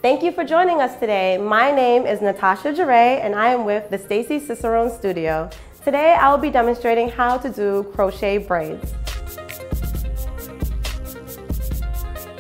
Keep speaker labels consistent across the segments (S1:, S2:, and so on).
S1: Thank you for joining us today. My name is Natasha Jere and I am with the Stacey Ciceron studio. Today I will be demonstrating how to do crochet braids.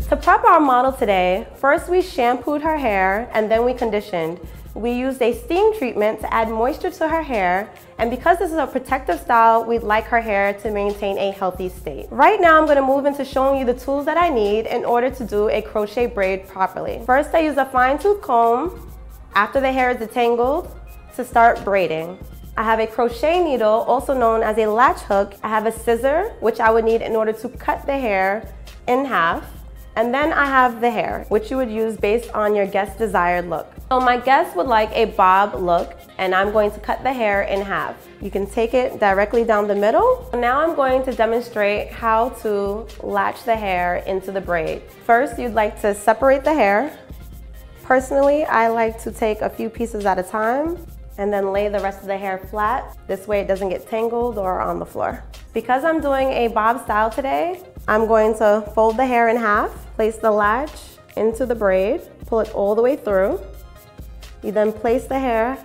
S1: To prep our model today, first we shampooed her hair and then we conditioned. We used a steam treatment to add moisture to her hair, and because this is a protective style, we'd like her hair to maintain a healthy state. Right now I'm going to move into showing you the tools that I need in order to do a crochet braid properly. First I use a fine tooth comb after the hair is detangled to start braiding. I have a crochet needle, also known as a latch hook. I have a scissor, which I would need in order to cut the hair in half. And then I have the hair, which you would use based on your guest's desired look. So my guest would like a bob look, and I'm going to cut the hair in half. You can take it directly down the middle. Now I'm going to demonstrate how to latch the hair into the braid. First, you'd like to separate the hair. Personally, I like to take a few pieces at a time and then lay the rest of the hair flat. This way it doesn't get tangled or on the floor. Because I'm doing a bob style today, I'm going to fold the hair in half, place the latch into the braid, pull it all the way through. You then place the hair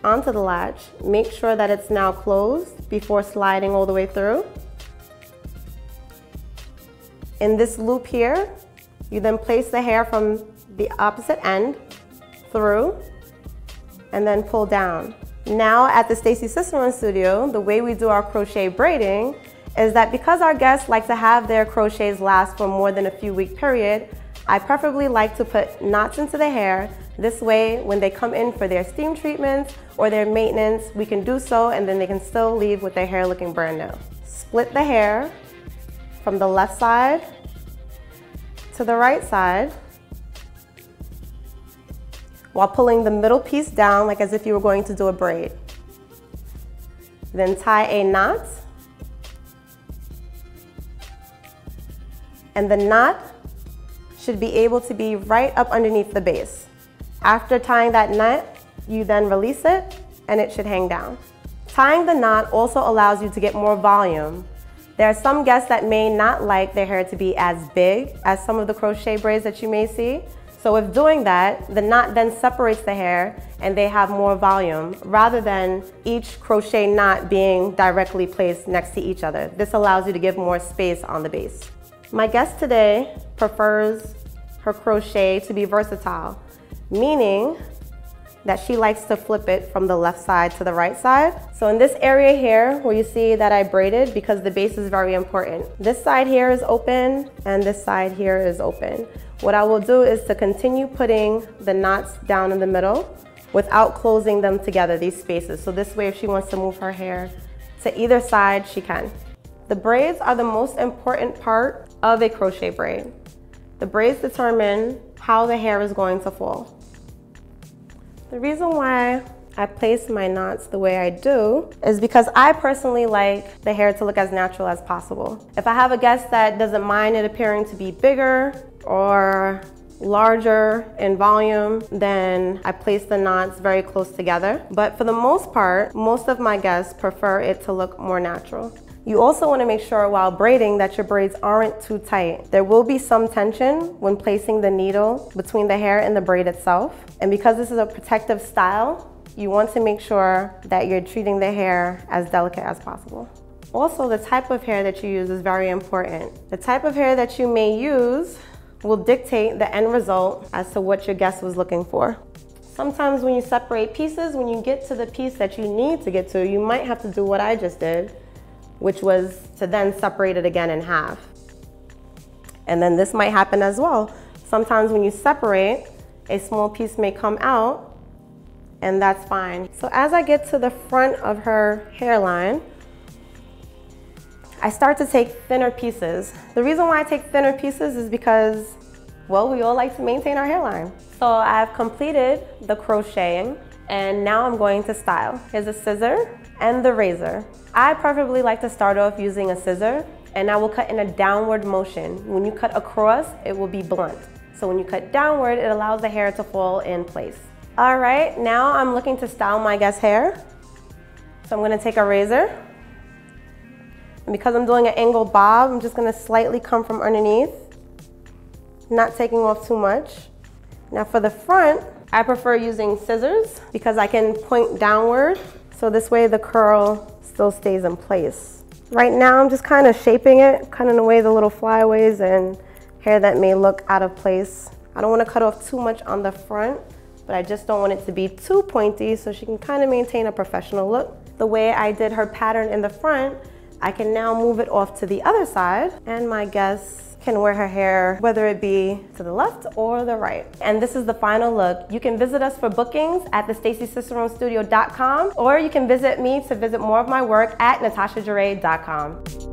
S1: onto the latch, make sure that it's now closed before sliding all the way through. In this loop here, you then place the hair from the opposite end through and then pull down. Now at the Stacey Ciceron studio, the way we do our crochet braiding is that because our guests like to have their crochets last for more than a few week period, I preferably like to put knots into the hair. This way, when they come in for their steam treatments or their maintenance, we can do so and then they can still leave with their hair looking brand new. Split the hair from the left side to the right side while pulling the middle piece down like as if you were going to do a braid. Then tie a knot. And the knot should be able to be right up underneath the base. After tying that knot, you then release it and it should hang down. Tying the knot also allows you to get more volume. There are some guests that may not like their hair to be as big as some of the crochet braids that you may see. So if doing that, the knot then separates the hair and they have more volume rather than each crochet knot being directly placed next to each other. This allows you to give more space on the base. My guest today prefers her crochet to be versatile, meaning that she likes to flip it from the left side to the right side. So in this area here where you see that I braided, because the base is very important, this side here is open and this side here is open. What I will do is to continue putting the knots down in the middle without closing them together, these spaces. So this way if she wants to move her hair to either side, she can. The braids are the most important part of a crochet braid. The braids determine how the hair is going to fall. The reason why I place my knots the way I do is because I personally like the hair to look as natural as possible. If I have a guest that doesn't mind it appearing to be bigger or larger in volume, then I place the knots very close together. But for the most part, most of my guests prefer it to look more natural. You also want to make sure while braiding that your braids aren't too tight. There will be some tension when placing the needle between the hair and the braid itself. And because this is a protective style, you want to make sure that you're treating the hair as delicate as possible. Also, the type of hair that you use is very important. The type of hair that you may use will dictate the end result as to what your guest was looking for. Sometimes when you separate pieces, when you get to the piece that you need to get to, you might have to do what I just did, which was to then separate it again in half. And then this might happen as well. Sometimes when you separate, a small piece may come out, and that's fine. So as I get to the front of her hairline, I start to take thinner pieces. The reason why I take thinner pieces is because, well, we all like to maintain our hairline. So I've completed the crocheting, and now I'm going to style. Here's a scissor and the razor. I preferably like to start off using a scissor, and I will cut in a downward motion. When you cut across, it will be blunt. So when you cut downward, it allows the hair to fall in place. All right, now I'm looking to style my guest's hair. So I'm gonna take a razor, and because I'm doing an angle bob, I'm just gonna slightly come from underneath, not taking off too much. Now for the front, I prefer using scissors because I can point downward, so this way the curl still stays in place. Right now I'm just kind of shaping it, cutting away the little flyaways and hair that may look out of place. I don't want to cut off too much on the front, but I just don't want it to be too pointy so she can kind of maintain a professional look. The way I did her pattern in the front, I can now move it off to the other side, and my guest can wear her hair, whether it be to the left or the right. And this is the final look. You can visit us for bookings at the StaceyCiceronStudio.com, or you can visit me to visit more of my work at NatashaJere.com.